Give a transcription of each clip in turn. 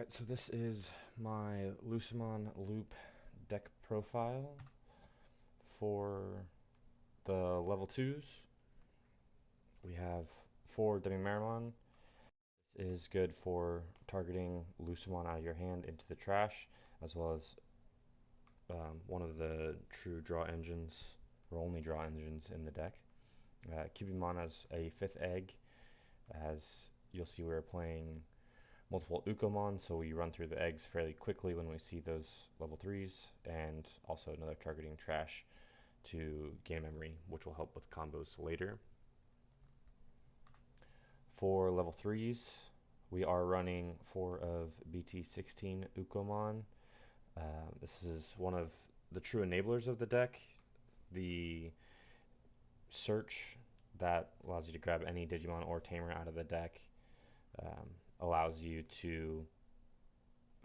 Alright, so this is my Lucemon loop deck profile for the level 2s. We have 4 Demi-Marimon. This is good for targeting Lucemon out of your hand into the trash, as well as one of the true draw engines, or only draw engines in the deck. Cubimon has a 5th egg. As you'll see, we're playing multiple Ukomon, so we run through the eggs fairly quickly when we see those level 3s, and also another targeting trash to gain memory, which will help with combos later. For level 3s, we are running 4 of BT16 Ukomon. This is one of the true enablers of the deck. The search that allows you to grab any Digimon or Tamer out of the deck allows you to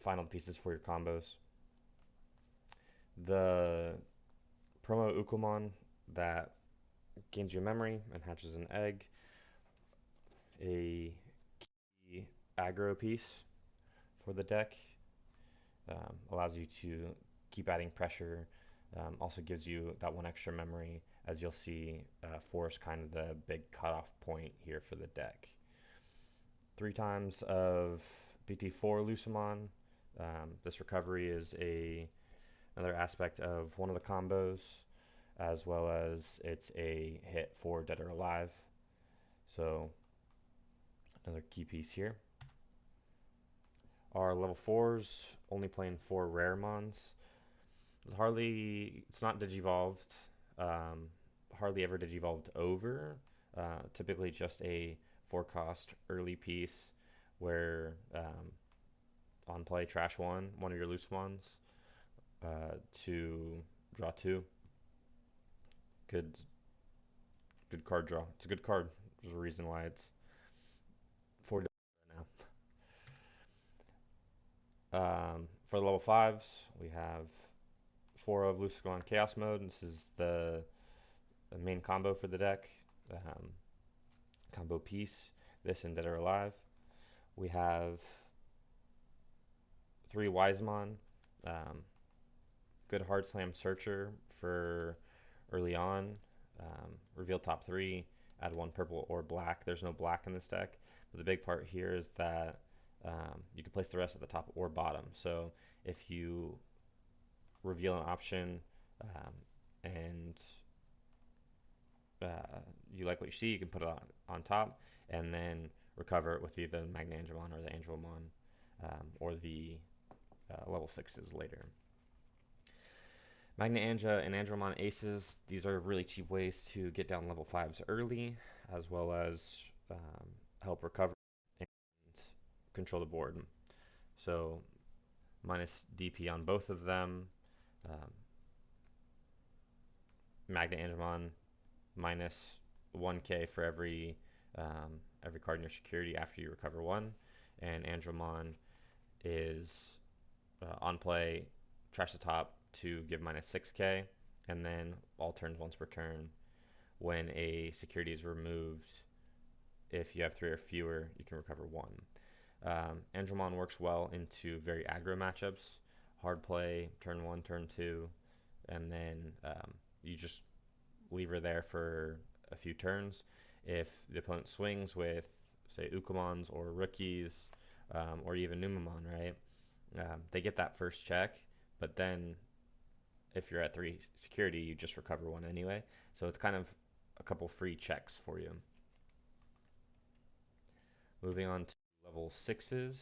find all the pieces for your combos. The promo Ukomon that gains your memory and hatches an egg, a key aggro piece for the deck, allows you to keep adding pressure, also gives you that 1 extra memory. As you'll see, 4 is kind of the big cutoff point here for the deck. 3 times of BT4 Lucemon. This recovery is another aspect of one of the combos, as well as it's a hit for Dead or Alive. So another key piece here. Our level 4s only playing 4 Raremons. It's not digivolved. Hardly ever digivolved over. Typically just a 4-cost early piece where on play trash one of your Lucemons to draw 2. Good card draw. It's a good card. There's a reason why it's 4 right now. For the level 5s, we have 4 of Lucemon Chaos Mode. This is the main combo for the deck. Combo piece, this and Dead or Alive. We have 3 Wisemon. Good hard slam searcher for early on. Reveal top 3, add 1 purple or black. There's no black in this deck, but the big part here is that you can place the rest at the top or bottom. So if you reveal an option and you like what you see, you can put it on top and then recover it with either the Magnangemon or the Angelmon or the level 6s later. Magna Anja and Angelmon aces, these are really cheap ways to get down level 5s early, as well as help recover and control the board. So minus DP on both of them. Magna Angemon minus 1k for every card in your security after you recover 1, and Angelmon is on play, trash the top to give minus 6k, and then all turns once per turn. When a security is removed, if you have 3 or fewer, you can recover 1. Angelmon works well into very aggro matchups, hard play, turn 1, turn 2, and then you just leave her there for a few turns. If the opponent swings with, say, Ukomons or rookies, or even Numamon, right? They get that first check, but then if you're at 3 security, you just recover 1 anyway. So it's kind of a couple free checks for you. Moving on to level 6s,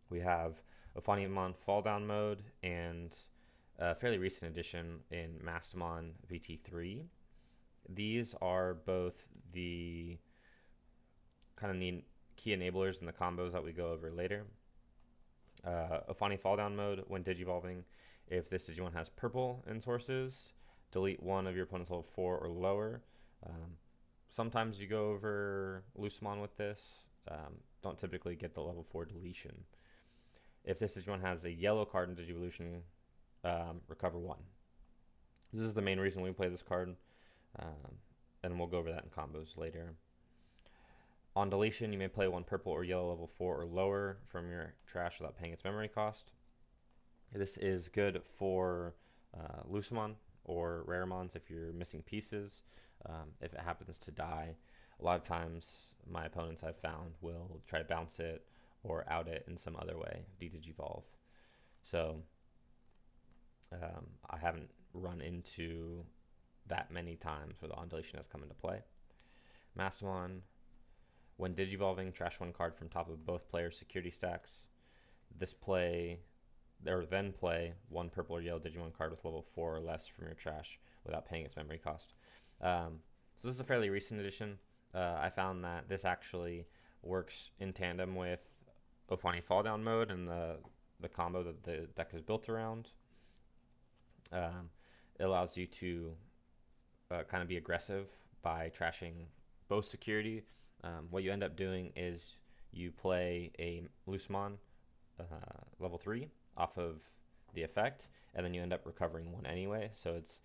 we have Ophanimon Fall Down Mode and a fairly recent addition in Mastamon VT3. These are both the kind of neat key enablers in the combos that we go over later. Ophani Fall Down Mode, when digivolving, if this Digimon has purple in sources, delete 1 of your opponent's level 4 or lower. Sometimes you go over Lucemon with this. Don't typically get the level 4 deletion. If this Digimon has a yellow card in Digivolution, recover 1. This is the main reason we play this card, and we'll go over that in combos later. On deletion, you may play one purple or yellow level 4 or lower from your trash without paying its memory cost. This is good for Lucemon or Raremons if you're missing pieces. If it happens to die, a lot of times my opponents I've found will try to bounce it or out it in some other way, Digivolve. So I haven't run into that many times where the on deletion has come into play. Mastamon, when digivolving, trash one card from top of both players' security stacks. Then play one purple or yellow Digimon card with level 4 or less from your trash without paying its memory cost. So this is a fairly recent addition. I found that this actually works in tandem with Ophanimon Fall Down mode and the combo that the deck is built around. It allows you to kind of be aggressive by trashing both security. What you end up doing is you play a Lucemon level 3 off of the effect, and then you end up recovering one anyway. So it's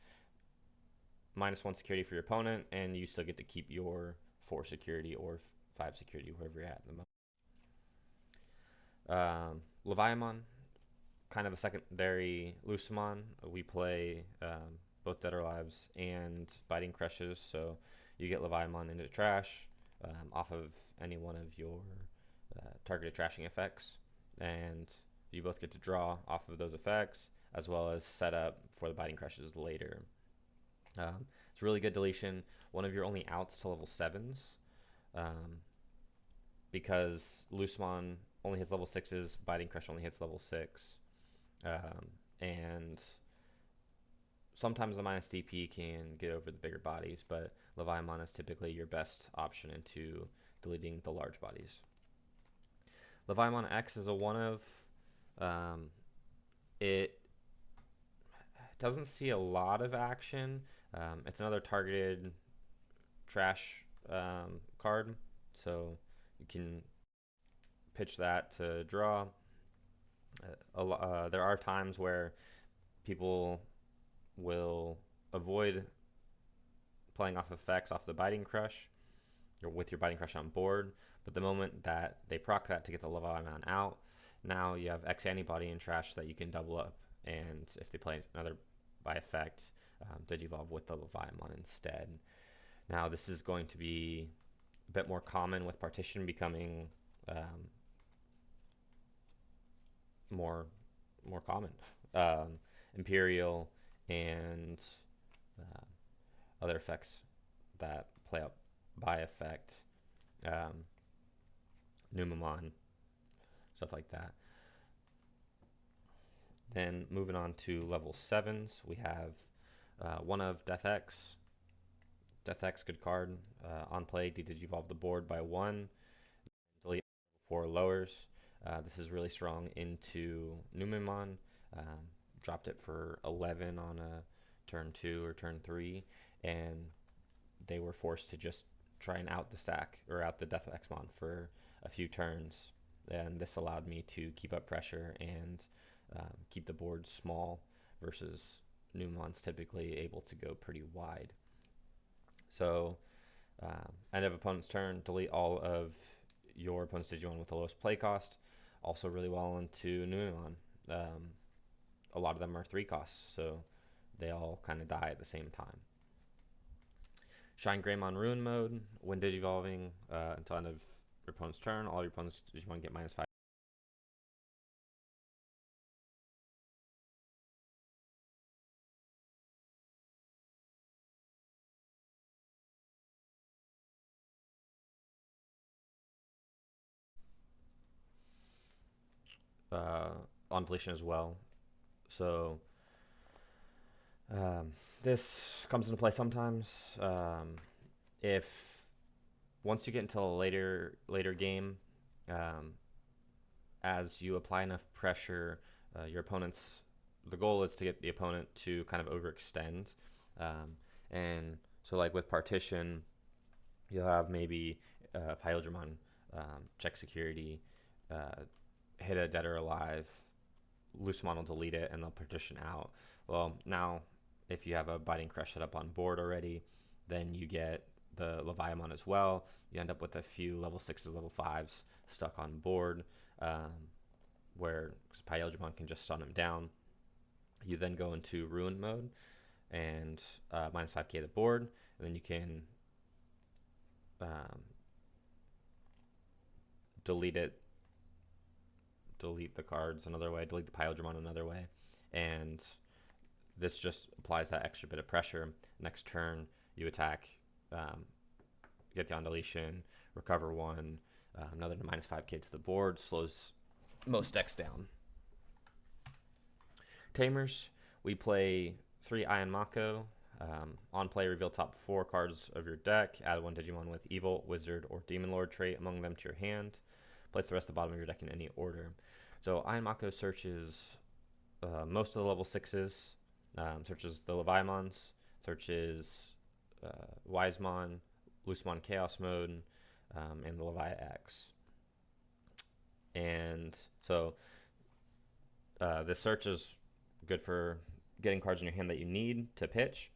-1 security for your opponent, and you still get to keep your 4 security or 5 security, wherever you're at in the moment. Leviamon, kind of a secondary Lucemon. We play both Dead or Alives and Biting Crushes, so you get Leviamon into trash off of any one of your targeted trashing effects, and you both get to draw off of those effects as well as set up for the Biting Crushes later. It's a really good deletion. One of your only outs to level 7s, because Lucemon only hits level 6s, Biting Crush only hits level 6, and sometimes the -DP can get over the bigger bodies, but Leviamon is typically your best option into deleting the large bodies. Leviamon X is a one of. It doesn't see a lot of action. It's another targeted trash card, so you can pitch that to draw. There are times where people will avoid playing off effects off the Biting Crush or with your Biting Crush on board, but the moment that they proc that to get the Leviamon out, now you have X antibody in trash that you can double up, and if they play another by effect, Digivolve with the Leviamon instead. Now this is going to be a bit more common with Partition becoming more common. Imperial and other effects that play up by effect, Numemon, stuff like that. Then moving on to level 7s, we have one of Death X. Death X, good card. On play, Digivolve the board by 1. Delete 4 lowers. This is really strong into Numemon. Dropped it for 11 on a turn 2 or turn 3, and they were forced to just try and out the stack or out the Death Xmon for a few turns, and this allowed me to keep up pressure and keep the board small versus Numemon's typically able to go pretty wide. So end of opponent's turn, delete all of your opponent's Digimon with the lowest play cost. Also really well into Numemon. A lot of them are 3 costs, so they all kind of die at the same time. Shine Greymon Ruin mode. When digivolving until end of your opponent's turn, all your opponent's Digimon get -5. On deletion as well. So this comes into play sometimes. If once you get into a later game, as you apply enough pressure, the goal is to get the opponent to kind of overextend, and so like with Partition, you'll have maybe Pyodramon check security, hit a Dead or Alive, Lucemon will delete it, and they'll Partition out. Well, now if you have a Biting Crush set up on board already, then you get the Leviamon as well. You end up with a few level 6s, level 5s stuck on board, where Pyeldramon can just stun him down. You then go into Ruin mode and minus 5k the board, and then you can delete the cards another way, delete the Pyeldramon another way, and this just applies that extra bit of pressure. Next turn, you attack, get the on deletion, recover 1, another minus 5k to the board, slows most decks down. Tamers, we play 3 Iron Mako. On play, reveal top 4 cards of your deck. Add 1 Digimon with Evil, Wizard, or Demon Lord trait among them to your hand. Place the rest of the bottom of your deck in any order. So Iron Mako searches most of the level 6s, searches the Leviamons, searches Wisemon, Lucemon Chaos Mode, and the Levi X. And so this search is good for getting cards in your hand that you need to pitch.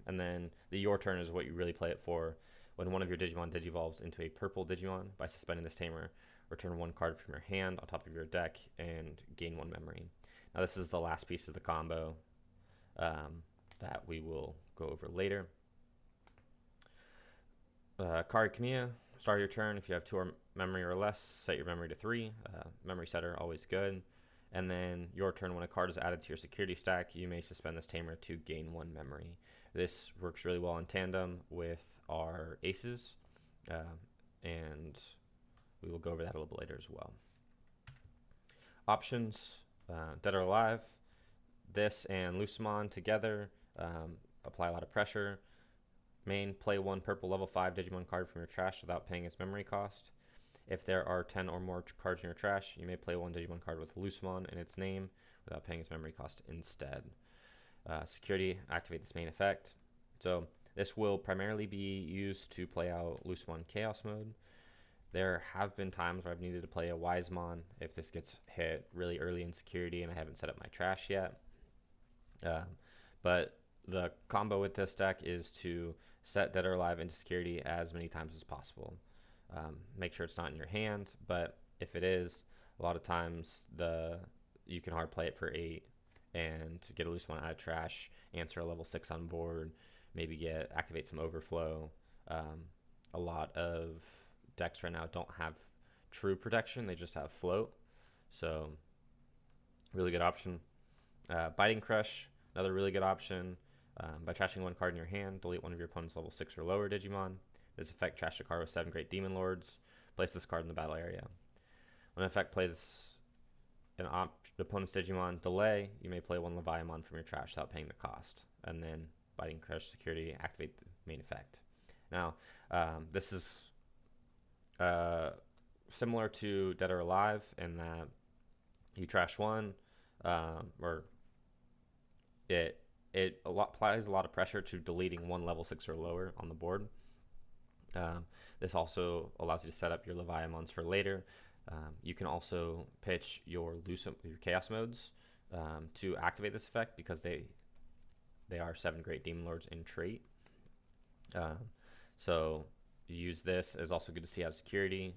And then the Your Turn is what you really play it for. When one of your Digimon digivolves into a purple Digimon, by suspending this tamer, return 1 card from your hand on top of your deck and gain 1 memory. Now this is the last piece of the combo that we will go over later. Kari Kamiya, start your turn. If you have 2 memory or less, set your memory to 3. Memory setter, always good. And then your turn, when a card is added to your security stack, you may suspend this tamer to gain 1 memory. This works really well in tandem with our aces, and we will go over that a little bit later as well. Options, Dead or Alive. This and Lucemon together apply a lot of pressure. Main, play 1 purple level 5 Digimon card from your trash without paying its memory cost. If there are 10 or more cards in your trash, you may play 1 Digimon card with Lucemon in its name without paying its memory cost instead. Security, activate this main effect. So this will primarily be used to play out Lucemon Chaos Mode. There have been times where I've needed to play a Wisemon if this gets hit really early in security and I haven't set up my trash yet. But the combo with this deck is to set Dead or Alive into security as many times as possible. Make sure it's not in your hand, but if it is, a lot of times you can hard play it for 8 and get a loose one out of trash, answer a level 6 on board, maybe activate some overflow. A lot of decks right now don't have true protection, they just have float, so really good option. Biting Crush, another really good option. By trashing 1 card in your hand, delete 1 of your opponent's level 6 or lower Digimon. This effect, trash a card with 7 Great Demon Lords. Place this card in the battle area. When an effect plays an opponent's Digimon delay, you may play 1 Leviamon from your trash without paying the cost. And then Biting Crush security, activate the main effect. Now, this is similar to Dead or Alive in that you trash 1, or it applies a lot of pressure to deleting 1 level 6 or lower on the board. This also allows you to set up your Leviamons for later. You can also pitch your Chaos Modes to activate this effect because they are 7 Great Demon Lords in trait. So use this. It's also good to see out of security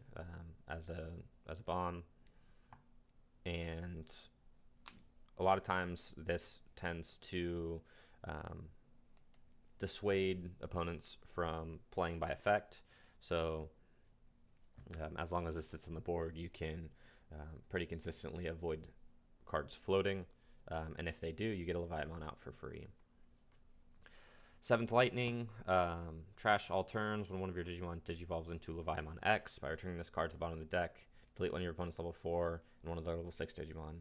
as a bomb. And a lot of times this tends to dissuade opponents from playing by effect. So as long as it sits on the board, you can pretty consistently avoid cards floating. And if they do, you get a Leviamon out for free. 7th Lightning, trash all turns when one of your Digimon digivolves into Leviamon X. By returning this card to the bottom of the deck, delete 1 of your opponent's level 4 and 1 of their level 6 Digimon.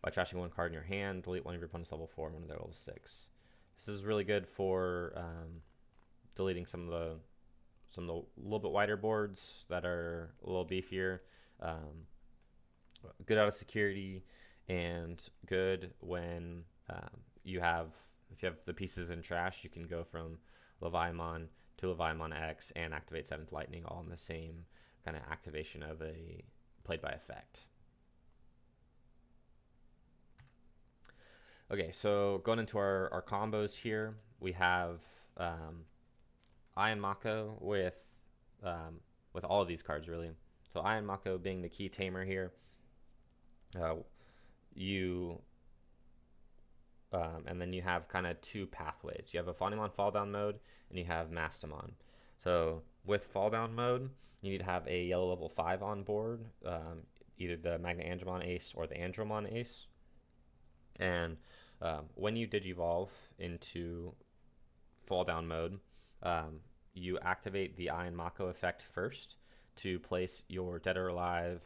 By trashing 1 card in your hand, delete 1 of your opponent's level 4 and 1 of their level 6. This is really good for deleting some of the little bit wider boards that are a little beefier. Good out of security, and good when if you have the pieces in trash, you can go from Leviamon to Leviamon X and activate 7th Lightning all in the same kind of activation of a played by effect. Okay, so going into our combos here, we have Iron Mako with all of these cards really. So Iron Mako being the key tamer here, you and then you have kind of two pathways. You have Ophanimon fall down mode, and you have Mastamon. So with fall down mode, you need to have a yellow level 5 on board, either the Magna-Angemon Ace or the Andromon Ace. And when you Digivolve into fall down mode, you activate the Iron Mako effect first to place your Dead or Alive,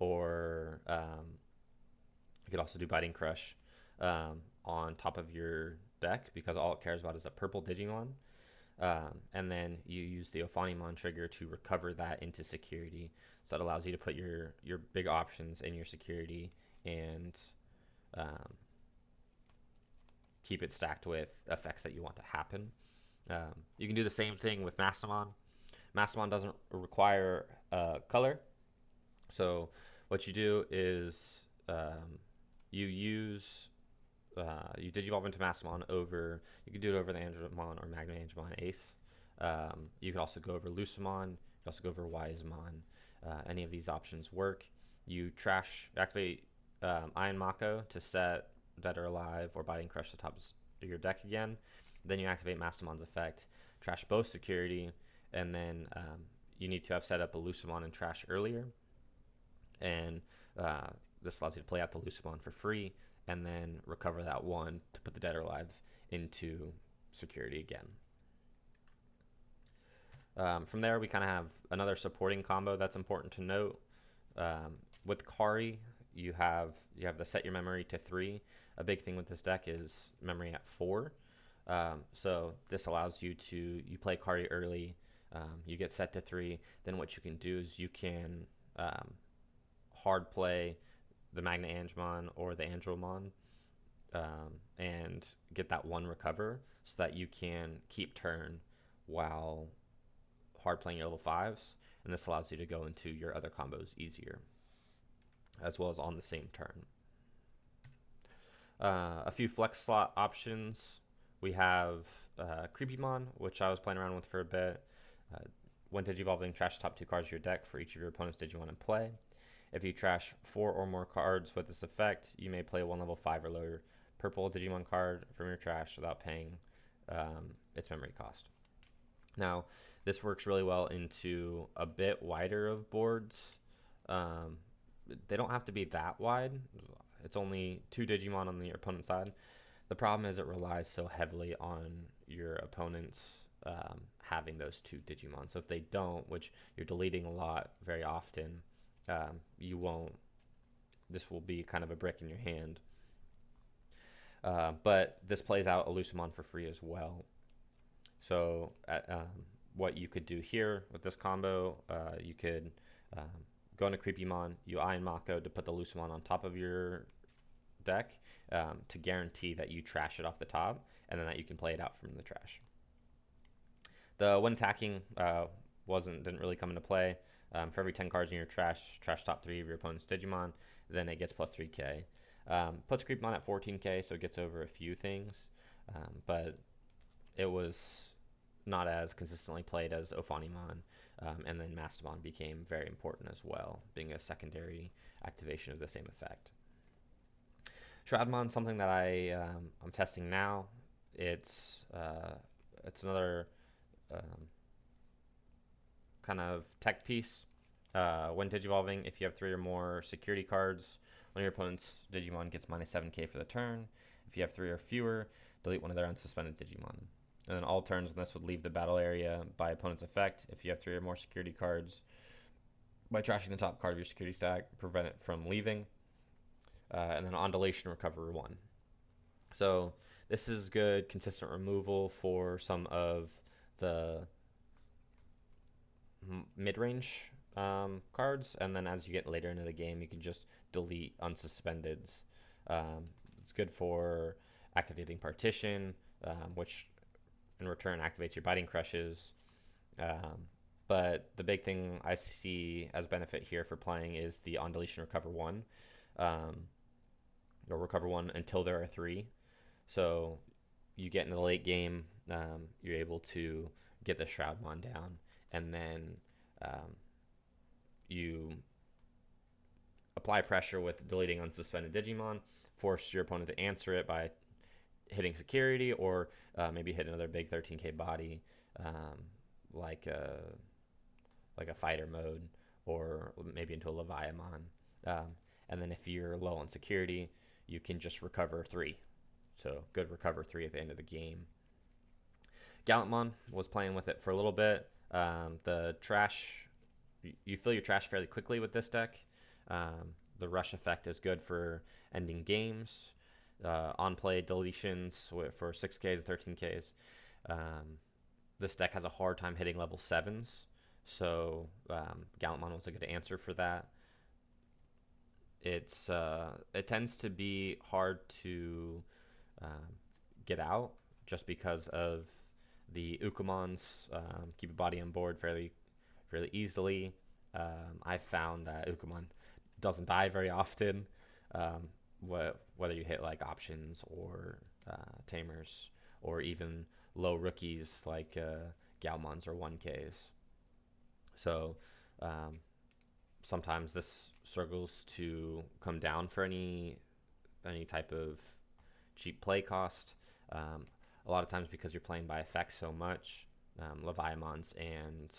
or you could also do Biting Crush on top of your deck, because all it cares about is a purple Digimon. And then you use the Ophanimon trigger to recover that into security. So that allows you to put your big options in your security and keep it stacked with effects that you want to happen. You can do the same thing with Mastamon. Mastamon doesn't require color. So what you do is you Digivolve into Mastamon over, you can do it over the Andromon or Magna-Angemon Ace. You can also go over Lucemon, you can also go over Wisemon. Any of these options work. You activate Iron Mako to set Dead or Alive or Biting Crush the top of your deck again. Then you activate Mastamon's effect, trash both security, and then you need to have set up a Lucemon and trash earlier. And this allows you to play out the Lucemon for free, and then recover that one to put the Dead or Alive into security again. From there, we kind of have another supporting combo that's important to note. With Kari, you have the set your memory to 3. A big thing with this deck is memory at 4. So this allows you play Kari early, you get set to 3. Then what you can do is you can hard play the Magna-Angemon or the Andromon, and get that 1 recover, so that you can keep turn while hard playing your level 5s, and this allows you to go into your other combos easier, as well as on the same turn. A few flex slot options. We have Creepymon, which I was playing around with for a bit. When Digivolving, trash top 2 cards of your deck for each of your opponent's Digimon in play. If you trash 4 or more cards with this effect, you may play 1 level 5 or lower purple Digimon card from your trash without paying its memory cost. Now, this works really well into a bit wider of boards. They don't have to be that wide. It's only 2 Digimon on your opponent's side. The problem is it relies so heavily on your opponents having those 2 Digimon. So if they don't, which you're deleting a lot very often, you won't. This will be kind of a brick in your hand. But this plays out a Lucemon for free as well. So what you could do here with this combo, you could go into Creepymon, you Iron Mako to put the Lucemon on top of your deck, to guarantee that you trash it off the top, and then that you can play it out from the trash. The when attacking didn't really come into play. For every 10 cards in your trash top 3 of your opponent's Digimon, then it gets plus 3k. Puts Creepymon at 14k, so it gets over a few things, but it was not as consistently played as Ophanimon, and then Mastamon became very important as well, being a secondary activation of the same effect. Shroudmon, something that I'm testing now. It's another kind of tech piece. When Digivolving, if you have 3 or more security cards, one of your opponent's Digimon gets minus 7k for the turn. If you have 3 or fewer, delete one of their unsuspended Digimon. And then all turns, this would leave the battle area by opponent's effect. If you have 3 or more security cards, by trashing the top card of your security stack, prevent it from leaving. And then on deletion, recover 1. So this is good, consistent removal for some of the mid-range cards, and then as you get later into the game, you can just delete unsuspendeds. It's good for activating Partition, which in return activates your Biting Crushes. But the big thing I see as benefit here for playing is the on deletion recover 1, or recover 1 until there are 3. So you get into the late game, you're able to get the Shroudmon down, and then you apply pressure with deleting unsuspended Digimon, force your opponent to answer it by hitting security, or maybe hit another big 13k body, like a fighter mode, or maybe into a Leviamon. And then if you're low on security, you can just recover 3. So good recover 3 at the end of the game. Gallantmon was playing with it for a little bit. The trash, you fill your trash fairly quickly with this deck. The rush effect is good for ending games. On play deletions for 6Ks and 13Ks. This deck has a hard time hitting level 7s, so Gallantmon was a good answer for that. It tends to be hard to get out just because of the Ukamons keep a body on board fairly easily. I've found that Ukamon doesn't die very often, whether you hit like options or tamers, or even low rookies like Galmons or 1Ks. So sometimes this struggles to come down for any type of cheap play cost. A lot of times because you're playing by effect so much, Leviamons and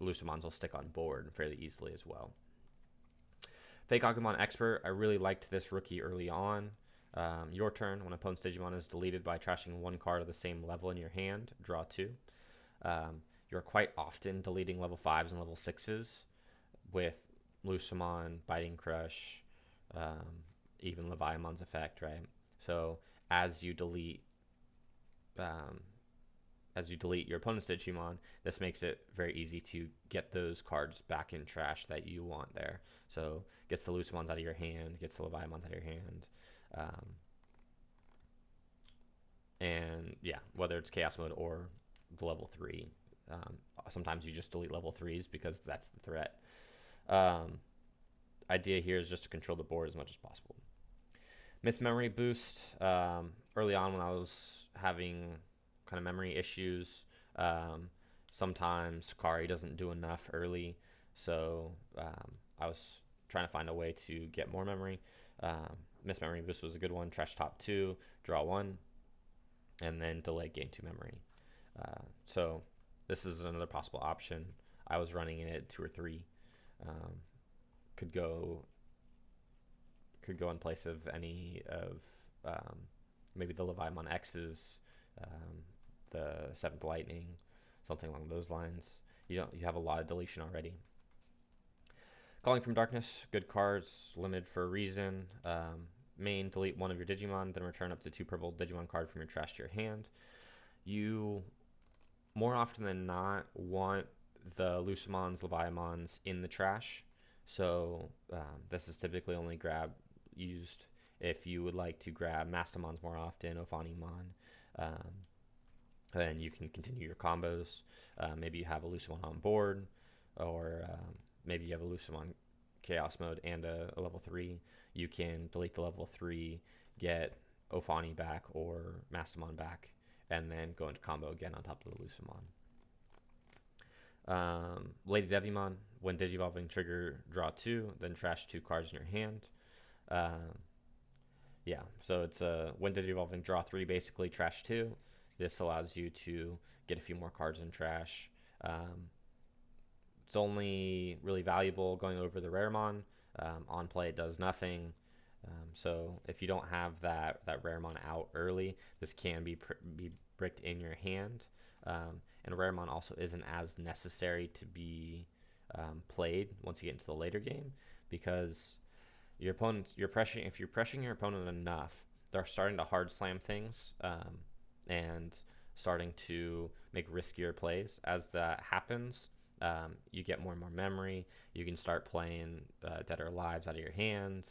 Lucemons will stick on board fairly easily as well. Fake Agumon Expert, I really liked this rookie early on. Your turn, when opponent's Digimon is deleted by trashing 1 card of the same level in your hand, draw 2. You're quite often deleting level 5s and level 6s with Lucemon, Biting Crush, even Leviamon's effect, right? So as you delete your opponent's Digimon, this makes it very easy to get those cards back in trash that you want there. So gets the Lucemons out of your hand, gets the Leviamons out of your hand. And yeah, whether it's Chaos Mode or the level 3, sometimes you just delete level 3s because that's the threat. Idea here is just to control the board as much as possible. Miss Memory Boost. Early on when I was having kind of memory issues, sometimes Sakari doesn't do enough early, so I was trying to find a way to get more memory. Miss Memory Boost was a good one. Trash top 2, draw 1, and then delay gain 2 memory. So this is another possible option. I was running it at 2 or 3. Could go in place of any of maybe the Leviamon X's, the 7th Lightning, something along those lines. You have a lot of deletion already. Calling from Darkness, good cards, limited for a reason. Main, delete 1 of your Digimon, then return up to 2 purple Digimon card from your trash to your hand. You, more often than not, want the Lucemons, Leviamons in the trash. So this is typically only used if you would like to grab Mastamons more often, Ophanimon. Then you can continue your combos. Maybe you have a Lucemon on board, or maybe you have a Lucemon Chaos Mode and a level 3. You can delete the level 3, get Ophani back or Mastamon back, and then go into combo again on top of the Lucemon. Lady Devimon, when Digivolving trigger, draw 2, then trash 2 cards in your hand. Yeah, so it's when Digivolving, draw 3, basically trash 2. This allows you to get a few more cards in trash. It's only really valuable going over the Raremon. On play, it does nothing. So if you don't have that Raremon out early, this can be bricked in your hand. And Raremon also isn't as necessary to be played once you get into the later game, because your opponents, if you're pressuring your opponent enough, they're starting to hard slam things and starting to make riskier plays. As that happens, you get more and more memory. You can start playing Dead or Alives out of your hand.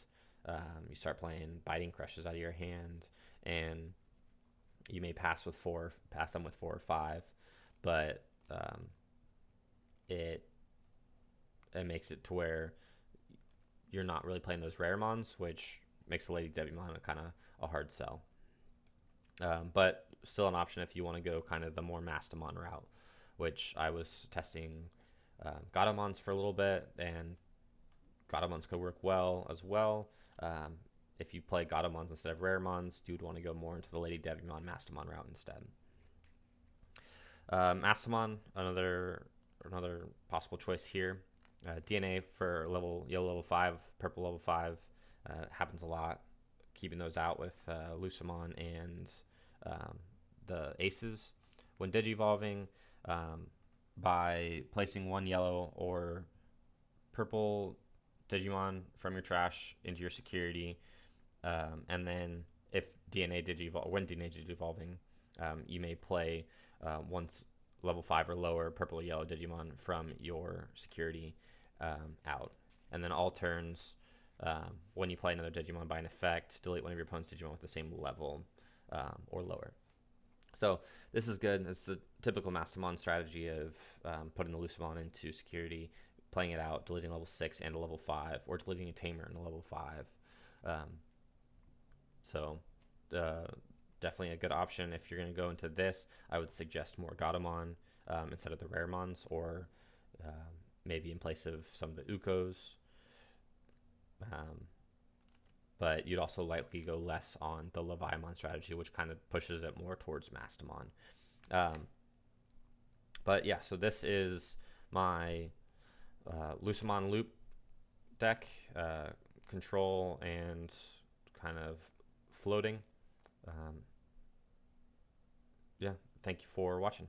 You start playing Biting Crushes out of your hand, and you may pass them with 4 or 5, but it makes it to where you're not really playing those Raremons, which makes the Lady Devimon kind of a hard sell. But still an option if you want to go kind of the more Mastamon route, which I was testing Gatomons for a little bit, and Gatomons could work well as well. If you play Gatomons instead of Raremons, you would want to go more into the Lady Devimon Mastamon route instead. Mastamon, another possible choice here. DNA for yellow level 5, purple level 5 happens a lot. Keeping those out with Lucemon and the Aces. When Digivolving, by placing one yellow or purple Digimon from your trash into your security, and then if when DNA Digivolving, you may play once level 5 or lower purple or yellow Digimon from your security out. And then all turns, when you play another Digimon by an effect, delete one of your opponent's Digimon with the same level or lower. So this is good. It's a typical Mastamon strategy of putting the Lucemon into security, playing it out, deleting level 6 and a level 5, or deleting a Tamer and a level 5. Definitely a good option. If you're going to go into this, I would suggest more Gatomon instead of the Raremons, or maybe in place of some of the Ukos. But you'd also likely go less on the Leviamon strategy, which kind of pushes it more towards Mastamon. But yeah, so this is my Lucemon loop deck, control and kind of floating. Yeah, thank you for watching.